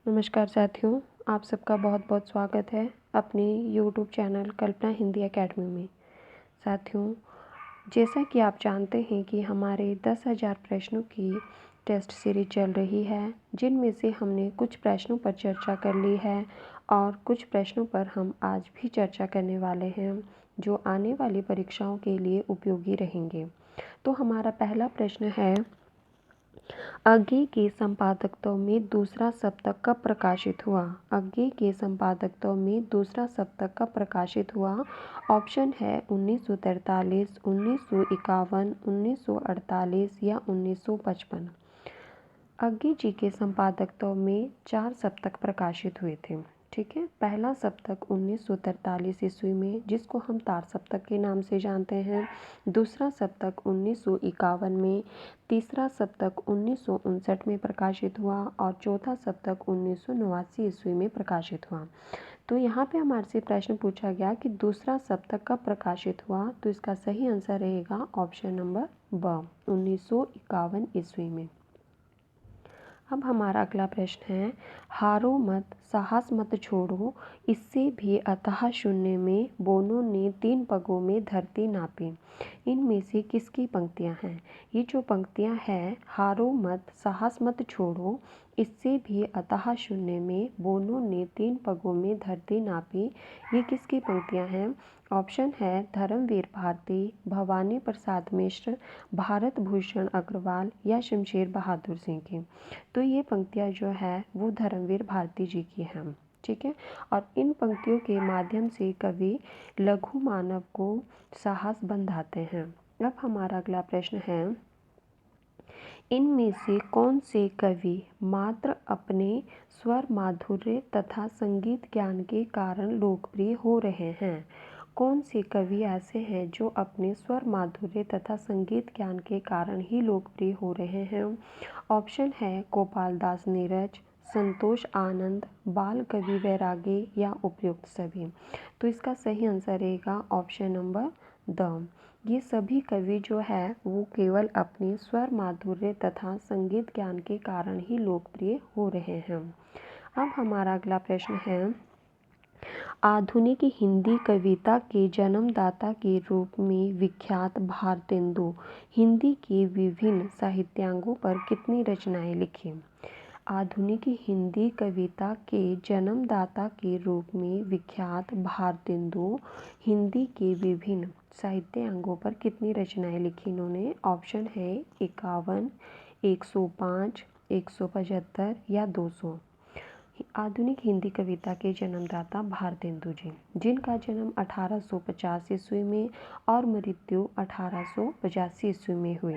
नमस्कार साथियों, आप सबका बहुत बहुत स्वागत है अपने यूट्यूब चैनल कल्पना हिंदी एकेडमी में। साथियों, जैसा कि आप जानते हैं कि हमारे 10,000 प्रश्नों की टेस्ट सीरीज चल रही है, जिनमें से हमने कुछ प्रश्नों पर चर्चा कर ली है और कुछ प्रश्नों पर हम आज भी चर्चा करने वाले हैं, जो आने वाली परीक्षाओं के लिए उपयोगी रहेंगे। तो हमारा पहला प्रश्न है, आगे के संपादकत्व में दूसरा सप्तक कब प्रकाशित हुआ? आगे के संपादकत्व में दूसरा सप्तक कब प्रकाशित हुआ? ऑप्शन है 1943, 1951, 1948 या 1955। आगे जी के संपादकत्व में 4 सप्तक प्रकाशित हुए थे। ठीक है, पहला सप्तक 1943 ईस्वी में, जिसको हम तार सप्तक के नाम से जानते हैं। दूसरा सप्तक 1951 में, तीसरा सप्तक 1959 में प्रकाशित हुआ और चौथा सप्तक 1989 ईस्वी में प्रकाशित हुआ। तो यहाँ पे हमारे से प्रश्न पूछा गया कि दूसरा सप्तक कब प्रकाशित हुआ, तो इसका सही आंसर रहेगा ऑप्शन नंबर ब, 1951 ईस्वी में। अब हमारा अगला प्रश्न है, हारो मत साहस मत छोड़ो, इससे भी अथाह शून्य में बोनो ने 3 पगों में धरती नापी। इनमें से किसकी पंक्तियां हैं? ये जो पंक्तियां हैं, हारो मत साहस मत छोड़ो, इससे भी अथाह शून्य में बोनो ने 3 पगों में धरती नापी, ये किसकी पंक्तियां हैं? ऑप्शन है धर्मवीर भारती, भवानी प्रसाद मिश्र, भारत भूषण अग्रवाल या शमशेर बहादुर सिंह की। तो ये पंक्तियाँ जो है वो धर्मवीर भारती जी की हैं। ठीक है, और इन पंक्तियों के माध्यम से कवि लघु मानव को साहस बंधाते हैं। अब हमारा अगला प्रश्न है, इनमें से कौन से कवि मात्र अपने स्वर माधुर्य तथा संगीत ज्ञान के कारण लोकप्रिय हो रहे हैं? कौन से कवि ऐसे हैं जो अपने स्वर माधुर्य तथा संगीत ज्ञान के कारण ही लोकप्रिय हो रहे हैं? ऑप्शन है गोपाल दास नीरज, संतोष आनंद, बाल कवि वैरागी या उपयुक्त सभी। तो इसका सही आंसर रहेगा ऑप्शन नंबर द। ये सभी कवि जो है वो केवल अपने स्वर माधुर्य तथा संगीत ज्ञान के कारण ही लोकप्रिय हो रहे हैं। अब हमारा अगला प्रश्न है, आधुनिक हिंदी कविता के जन्मदाता के रूप में विख्यात भारतेंदु हिंदी के विभिन्न साहित्यांगों पर कितनी रचनाएं लिखी? आधुनिक हिंदी कविता के जन्मदाता के रूप में विख्यात भारतेंदु हिंदी के विभिन्न साहित्यांगों पर कितनी रचनाएं लिखी इन्होंने? ऑप्शन है 51, 105, 175 या 200। आधुनिक हिंदी कविता के जन्मदाता भारतेंदु जी, जिनका जन्म 1850 ईस्वी में और मृत्यु 1885 ईस्वी में हुई।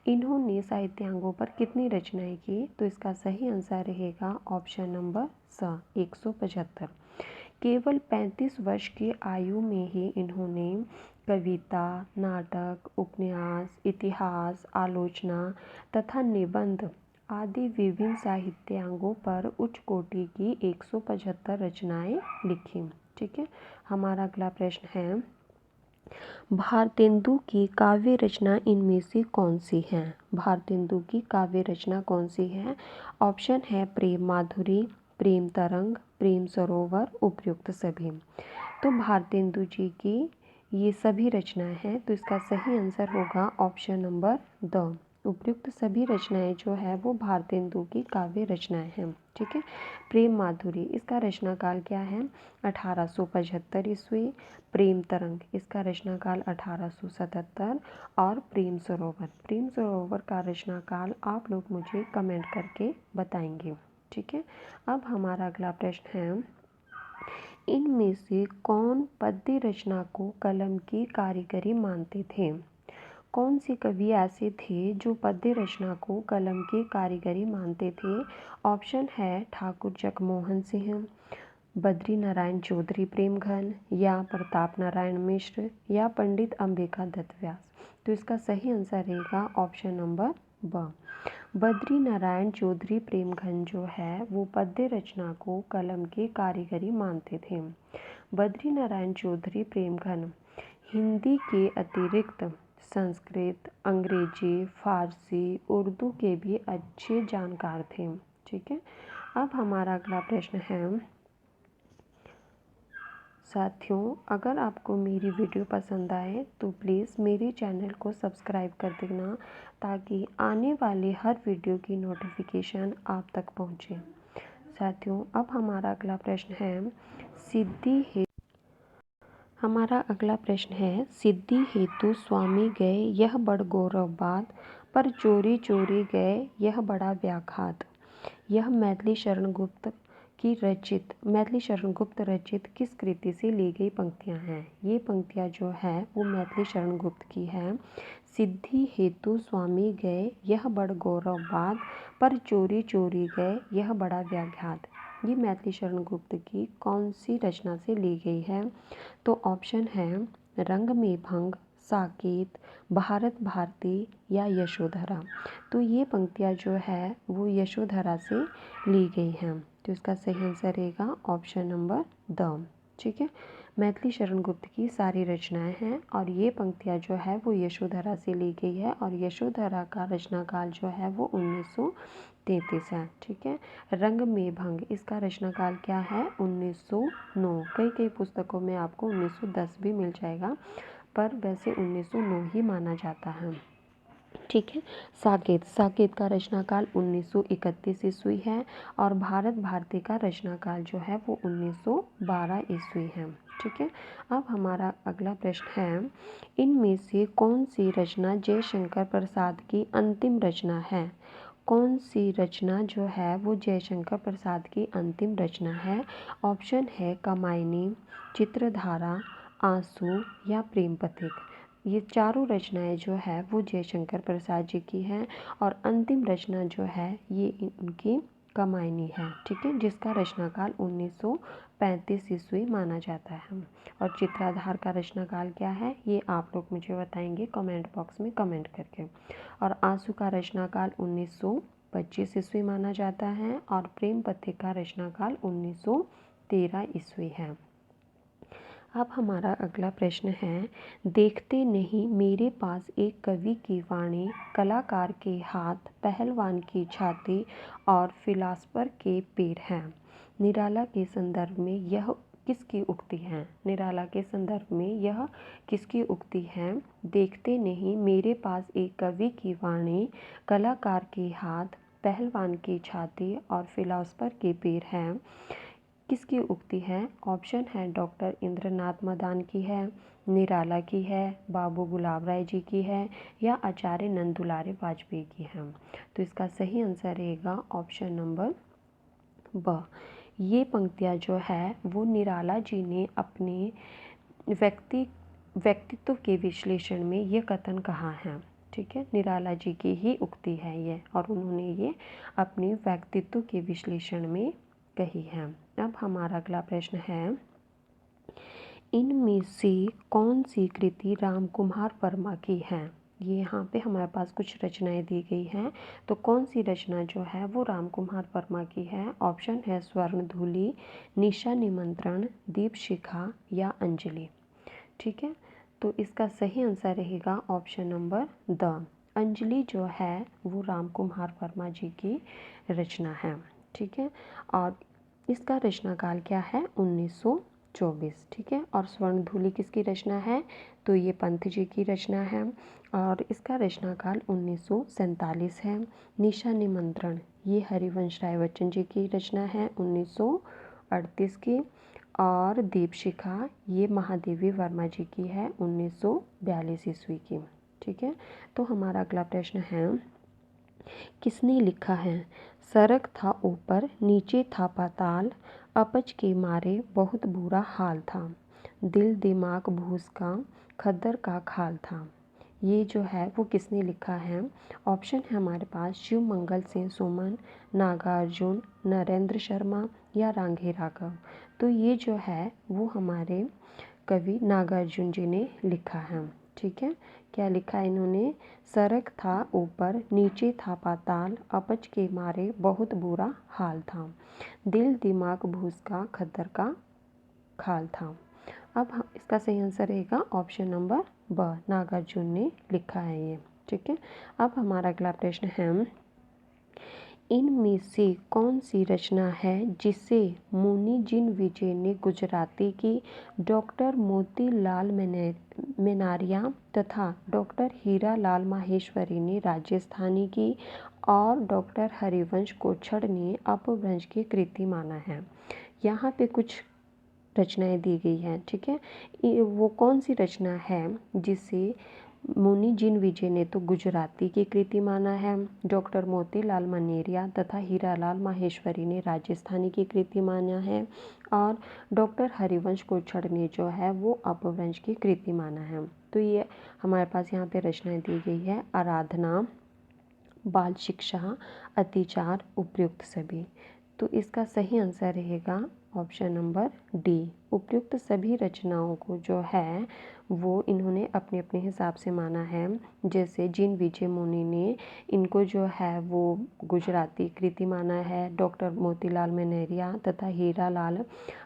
इन्होंने साहित्यांगों पर कितनी रचनाएं की? तो इसका सही आंसर रहेगा ऑप्शन नंबर स, 175। केवल 35 वर्ष की आयु में ही इन्होंने कविता, नाटक, उपन्यास, इतिहास, आलोचना तथा निबंध आदि विभिन्न साहित्यांगों पर उच्च कोटि की 175 रचनाएं लिखी। ठीक है, हमारा अगला प्रश्न है, भारतेंदु की काव्य रचना इनमें से कौन सी है? भारतेंदु की काव्य रचना कौन सी है? ऑप्शन है प्रेम माधुरी, प्रेम तरंग, प्रेम सरोवर, उपयुक्त सभी। तो भारतेंदु जी की ये सभी रचनाएं हैं, तो इसका सही आंसर होगा ऑप्शन नंबर द। उपयुक्त सभी रचनाएं जो है वो भारतेंदु की काव्य रचनाएं हैं। ठीक है, प्रेम माधुरी इसका रचना काल क्या है? 1875 ईस्वी। प्रेम तरंग इसका रचना काल 1877 और प्रेम सरोवर का रचना काल आप लोग मुझे कमेंट करके बताएंगे। ठीक है, अब हमारा अगला प्रश्न है, इनमें से कौन पद्य रचना को कलम की कारीगरी मानते थे? कौन से कवि ऐसे थे जो पद्य रचना को कलम की कारीगरी मानते थे? ऑप्शन है ठाकुर जगमोहन सिंह, बद्री नारायण चौधरी प्रेमघन या प्रताप नारायण मिश्र या पंडित अंबिका दत्त व्यास। तो इसका सही आंसर रहेगा ऑप्शन नंबर ब। बद्री नारायण चौधरी प्रेमघन जो है वो पद्य रचना को कलम की कारीगरी मानते थे। बद्री नारायण चौधरी प्रेमघन हिंदी के अतिरिक्त संस्कृत, अंग्रेजी, फारसी, उर्दू के भी अच्छे जानकार थे। ठीक है, अब हमारा अगला प्रश्न है, साथियों अगर आपको मेरी वीडियो पसंद आए तो प्लीज़ मेरे चैनल को सब्सक्राइब कर देना ताकि आने वाले हर वीडियो की नोटिफिकेशन आप तक पहुंचे। साथियों अब हमारा अगला प्रश्न है, सिद्धि हेतु स्वामी गए यह बड़ गौरव बात, पर चोरी चोरी गए यह बड़ा व्याघात। यह मैथिली शरण गुप्त रचित किस कृति से ली गई पंक्तियां हैं? ये पंक्तियां जो है वो मैथिली शरण गुप्त की है। सिद्धि हेतु स्वामी गए यह बड़ गौरव बात, पर चोरी चोरी गए यह बड़ा व्याघात। ये मैथिली शरण गुप्त की कौन सी रचना से ली गई है? तो ऑप्शन है रंग में भंग, साकेत, भारत भारती या यशोधरा। तो ये पंक्तियाँ जो है वो यशोधरा से ली गई हैं। तो इसका सही आंसर रहेगा ऑप्शन नंबर द। ठीक है, मैथिली शरण गुप्त की सारी रचनाएं हैं और ये पंक्तियाँ जो है वो यशोधरा से ली गई है और यशोधरा का रचना काल जो है वो 1933 है। ठीक है, रंग में भंग इसका रचना काल क्या है? 1909। कई पुस्तकों में आपको 1910 भी मिल जाएगा, पर वैसे 1909 ही माना जाता है। ठीक है, साकेत का रचना काल 1931 ईस्वी है और भारत भारती का रचना काल जो है वो 1912 ईस्वी है। ठीक है, अब हमारा अगला प्रश्न है, इनमें से कौन सी रचना जयशंकर प्रसाद की अंतिम रचना है? कौन सी रचना जो है वो जयशंकर प्रसाद की अंतिम रचना है? ऑप्शन है कामायनी, चित्रधारा, आंसू या प्रेम पथिक। ये चारों रचनाएं जो है वो जयशंकर प्रसाद जी की हैं और अंतिम रचना जो है ये उनकी कामायनी है। ठीक है, जिसका रचना काल 1935 ईस्वी माना जाता है। और चित्राधार का रचना काल क्या है ये आप लोग मुझे बताएंगे कमेंट बॉक्स में कमेंट करके। और आंसू का रचना काल 1925 ईस्वी माना जाता है और प्रेम पथिक का रचना काल 1913 ईस्वी है। अब हमारा अगला प्रश्न है, देखते नहीं मेरे पास एक कवि की वाणी, कलाकार के हाथ, पहलवान की छाती और फिलासफर के पैर हैं। निराला के संदर्भ में यह किसकी उक्ति है? निराला के संदर्भ में यह किसकी उक्ति है? देखते नहीं मेरे पास एक कवि की वाणी, कलाकार के हाथ, पहलवान की छाती और फिलासफर के पैर हैं, किसकी उक्ति है? ऑप्शन है डॉक्टर इंद्रनाथ मदान की है, निराला की है, बाबू गुलाब राय जी की है या आचार्य नंद दुलारे वाजपेयी की है। तो इसका सही आंसर रहेगा ऑप्शन नंबर ब। ये पंक्तियाँ जो है वो निराला जी ने अपने व्यक्तित्व के विश्लेषण में ये कथन कहा है। ठीक है, निराला जी की ही उक्ति है ये और उन्होंने ये अपने व्यक्तित्व के विश्लेषण में कही है। अब हमारा अगला प्रश्न है, इनमें से कौन सी कृति रामकुमार वर्मा की है? ये यहाँ पे हमारे पास कुछ रचनाएं दी गई हैं, तो कौन सी रचना जो है वो रामकुमार वर्मा की है? ऑप्शन है स्वर्णधूली, निशा निमंत्रण, दीपशिखा या अंजलि। ठीक है, तो इसका सही आंसर रहेगा ऑप्शन नंबर द। अंजलि जो है वो रामकुमार वर्मा जी की रचना है। ठीक है, और इसका रचना काल क्या है? 1924। ठीक है, और स्वर्णधूली किसकी रचना है? तो ये पंत जी की रचना है और इसका रचना काल 1947 है। निशा निमंत्रण ये हरिवंश राय बच्चन जी की रचना है 1938 की और दीपशिखा ये महादेवी वर्मा जी की है 1942 ईस्वी की। ठीक है, तो हमारा अगला प्रश्न है, किसने लिखा है? सड़क था ऊपर नीचे था पाताल, अपच के मारे बहुत बुरा हाल था, दिल दिमाग भूस का खद्दर का खाल था। ये जो है वो किसने लिखा है? ऑप्शन है हमारे पास शिव मंगल सिंह सुमन, नागार्जुन, नरेंद्र शर्मा या रांघे राघव। तो ये जो है वो हमारे कवि नागार्जुन जी ने लिखा है। ठीक है, क्या लिखा है इन्होंने? सड़क था ऊपर नीचे था पाताल, अपच के मारे बहुत बुरा हाल था, दिल दिमाग भूस का खद्दर का खाल था। अब इसका सही आंसर रहेगा ऑप्शन नंबर ब, नागार्जुन ने लिखा है ये। ठीक है, अब हमारा अगला प्रश्न है, इनमें से कौन सी रचना है जिसे मुनि जिन विजय ने गुजराती की, डॉक्टर मोतीलाल मेनारिया तथा डॉक्टर हीरालाल माहेश्वरी ने राजस्थानी की और डॉक्टर हरिवंश कोछड़ ने अपभ्रंश की कृति माना है। यहाँ पे कुछ रचनाएं दी गई हैं, ठीक है। वो कौन सी रचना है जिसे मुनि जिन विजय ने तो गुजराती की कृति माना है, डॉक्टर मोतीलाल मनेरिया तथा हीरालाल माहेश्वरी ने राजस्थानी की कृति माना है, और डॉक्टर हरिवंश कोछड़ ने जो है वो अपभ्रंश की कृति माना है। तो ये हमारे पास यहाँ पे रचनाएं दी गई है। आराधना, बाल शिक्षा, अतिचार, उपयुक्त सभी। तो इसका सही आंसर रहेगा ऑप्शन नंबर डी। उपयुक्त सभी रचनाओं को जो है वो इन्होंने अपने अपने हिसाब से माना है। जैसे जिन विजय मुनि ने इनको जो है वो गुजराती कृति माना है, डॉक्टर मोतीलाल मेनेरिया तथा हीरालाल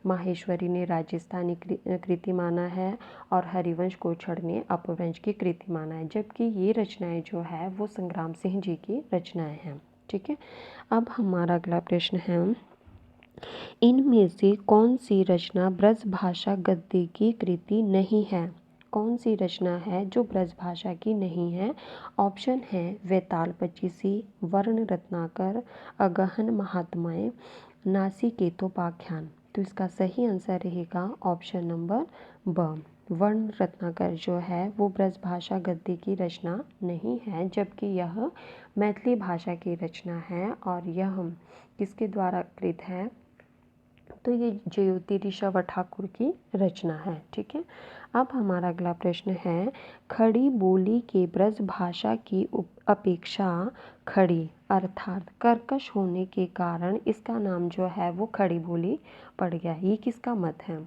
माहेश्वरी ने राजस्थानी कृति माना है, और हरिवंश कोछड़ ने अपभ्रंश की कृति माना है। जबकि ये रचनाएं जो है वो संग्राम सिंह जी की रचनाएं हैं, ठीक है। अब हमारा अगला प्रश्न है, इनमें से कौन सी रचना ब्रज भाषा गद्य की कृति नहीं है? कौन सी रचना है जो ब्रज भाषा की नहीं है? ऑप्शन है वैताल पचीसी, वर्ण रत्नाकर, अगहन महात्माएं, नासिकेतोपाख्यान। तो इसका सही आंसर रहेगा ऑप्शन नंबर ब। वर्ण रत्नाकर जो है वो ब्रज भाषा गद्य की रचना नहीं है, जबकि यह मैथिली भाषा की रचना है। और यह किसके द्वारा कृत है? तो ये जयोति ऋषभ ठाकुर की रचना है, ठीक है। अब हमारा अगला प्रश्न है, खड़ी बोली के ब्रज भाषा की अपेक्षा खड़ी अर्थात कर्कश होने के कारण इसका नाम जो है वो खड़ी बोली पड़ गया। ये किसका मत है?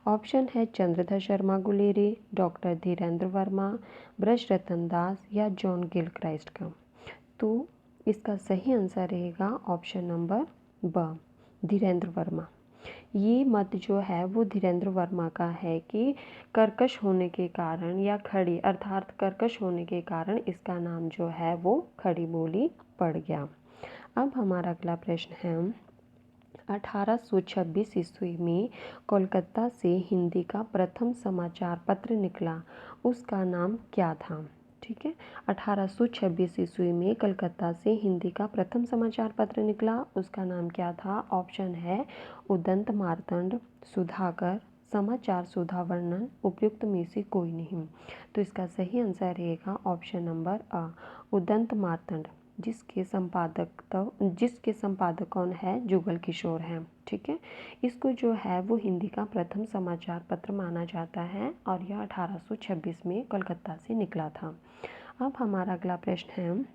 ऑप्शन है चंद्रधर शर्मा गुलेरी, डॉक्टर धीरेन्द्र वर्मा, ब्रज रतन दास या जॉन गिल क्राइस्ट का। तो इसका सही आंसर रहेगा ऑप्शन नंबर ब, धीरेन्द्र वर्मा। ये मत जो है वो धीरेन्द्र वर्मा का है कि कर्कश होने के कारण या खड़ी अर्थात कर्कश होने के कारण इसका नाम जो है वो खड़ी बोली पड़ गया। अब हमारा अगला प्रश्न है, 1826 ईस्वी में कोलकाता से हिंदी का प्रथम समाचार पत्र निकला, उसका नाम क्या था? ठीक है, 1826 ईस्वी में कलकत्ता से हिंदी का प्रथम समाचार पत्र निकला, उसका नाम क्या था? ऑप्शन है उदंत मार्तंड, सुधाकर, समाचार सुधा वर्णन, उपयुक्त में से कोई नहीं। तो इसका सही आंसर रहेगा ऑप्शन नंबर अ, उदंत मार्तंड, जिसके संपादक कौन है? जुगल किशोर हैं, ठीक है। इसको जो है वो हिंदी का प्रथम समाचार पत्र माना जाता है और यह 1826 में कलकत्ता से निकला था। अब हमारा अगला प्रश्न है,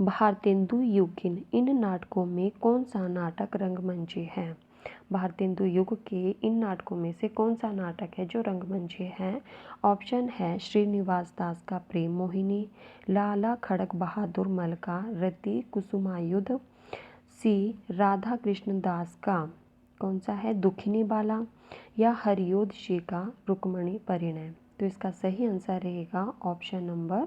भारतेंदु युगीन इन नाटकों में कौन सा नाटक रंगमंची है? भारतेंदु युग के इन नाटकों में से कौन सा नाटक है जो रंगमंची है? ऑप्शन है श्रीनिवास दास का प्रेम मोहिनी, लाला खड़क बहादुर मल का रति कुसुमायुध, सी राधा कृष्ण दास का कौन सा है दुखिनी बाला, या हरियोध जी का रुक्मणी परिणय। तो इसका सही आंसर रहेगा ऑप्शन नंबर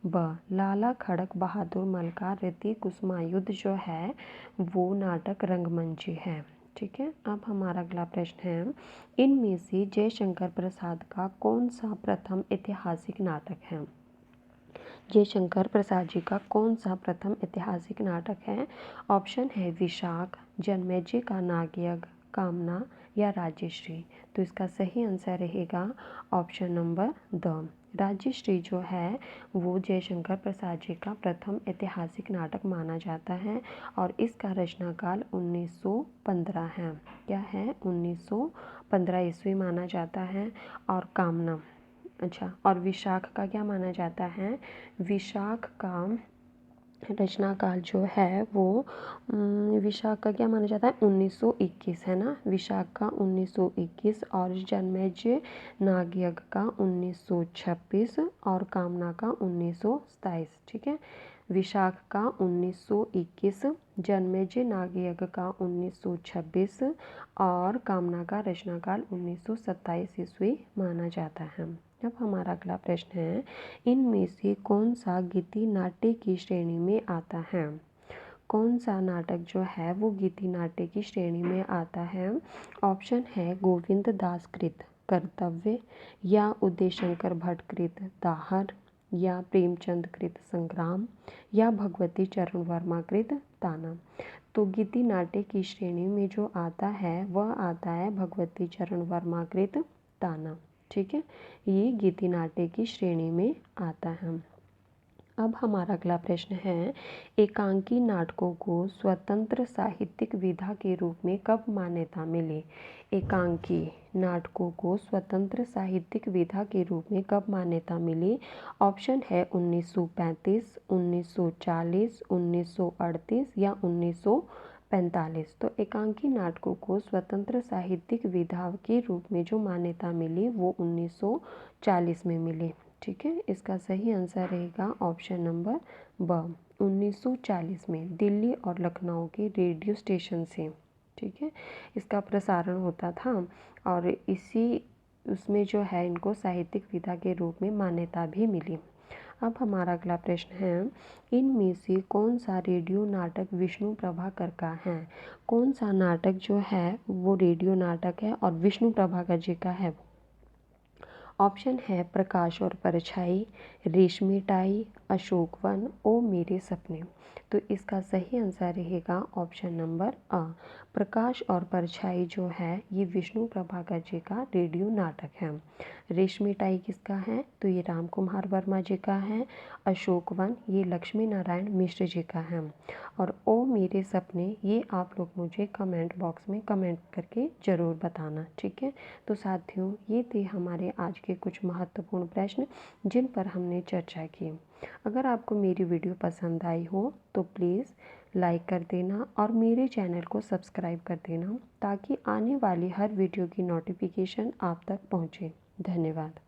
ब, लाला खड़क बहादुर मल का रति कुसुमायुध जो है वो नाटक रंगमंची है, ठीक है। अब हमारा अगला प्रश्न है, इनमें से जयशंकर प्रसाद का कौन सा प्रथम ऐतिहासिक नाटक है? जयशंकर प्रसाद जी का कौन सा प्रथम ऐतिहासिक नाटक है? ऑप्शन है विशाख, जन्मेजय का नागयज्ञ, कामना या राजश्री। तो इसका सही आंसर रहेगा ऑप्शन नंबर द, राजश्री जो है वो जयशंकर प्रसाद जी का प्रथम ऐतिहासिक नाटक माना जाता है और इसका रचनाकाल 1915 है। क्या है? 1915 ईस्वी माना जाता है। और कामना, अच्छा, और विशाख का क्या माना जाता है? विशाख का रचनाकाल जो है वो विशाख का क्या माना जाता है? 1921 है ना, विशाख का 1921, और जन्मेजय नागयज्ञ का 1926 और कामना का 1927, ठीक है। विशाख का 1921, जन्मेजय नागयज्ञ का 1926 और कामना का रचनाकाल 1927 ईस्वी माना जाता है। अब हमारा अगला प्रश्न है, इनमें से कौन सा गीति नाट्य की श्रेणी में आता है? कौन सा नाटक जो है वो गीति नाट्य की श्रेणी में आता है? ऑप्शन है गोविंद दास कृत कर्तव्य, या उदय शंकर भट्ट कृत दाहर, या प्रेमचंद कृत संग्राम, या भगवती चरण वर्मा कृत ताना। तो गीति नाट्य की श्रेणी में जो आता है वह आता है भगवती चरण वर्मा कृत ताना। ठीक है, ये गीति नाट्य की श्रेणी में आता है। अब हमारा अगला प्रश्न है, एकांकी नाटकों को स्वतंत्र साहित्यिक विधा के रूप में कब मान्यता मिली? एकांकी नाटकों को स्वतंत्र साहित्यिक विधा के रूप में कब मान्यता मिली? ऑप्शन है 1935, 1940, 1938 या 1945। तो एकांकी नाटकों को स्वतंत्र साहित्यिक विधा के रूप में जो मान्यता मिली वो 1940 में मिली। ठीक है, इसका सही आंसर रहेगा ऑप्शन नंबर ब, 1940 में दिल्ली और लखनऊ के रेडियो स्टेशन से, ठीक है, इसका प्रसारण होता था और इसी उसमें जो है इनको साहित्यिक विधा के रूप में मान्यता भी मिली। अब हमारा अगला प्रश्न है, इनमें से कौन सा रेडियो नाटक विष्णु प्रभाकर का है? कौन सा नाटक जो है वो रेडियो नाटक है और विष्णु प्रभाकर जी का है? ऑप्शन है प्रकाश और परछाई, रेशमी टाई, अशोक वन, ओ मेरे सपने। तो इसका सही आंसर रहेगा ऑप्शन नंबर अ, प्रकाश और परछाई जो है ये विष्णु प्रभाकर जी का रेडियो नाटक है। रेशमी टाई किसका है? तो ये राम कुमार वर्मा जी का है। अशोक वन ये लक्ष्मी नारायण मिश्र जी का है। और ओ मेरे सपने ये आप लोग मुझे कमेंट बॉक्स में कमेंट करके ज़रूर बताना। ठीक है, तो साथियों ये थे हमारे आज के कुछ महत्वपूर्ण प्रश्न जिन पर हमने चर्चा की। अगर आपको मेरी वीडियो पसंद आई हो तो प्लीज़ लाइक कर देना और मेरे चैनल को सब्सक्राइब कर देना ताकि आने वाली हर वीडियो की नोटिफिकेशन आप तक पहुँचे। धन्यवाद।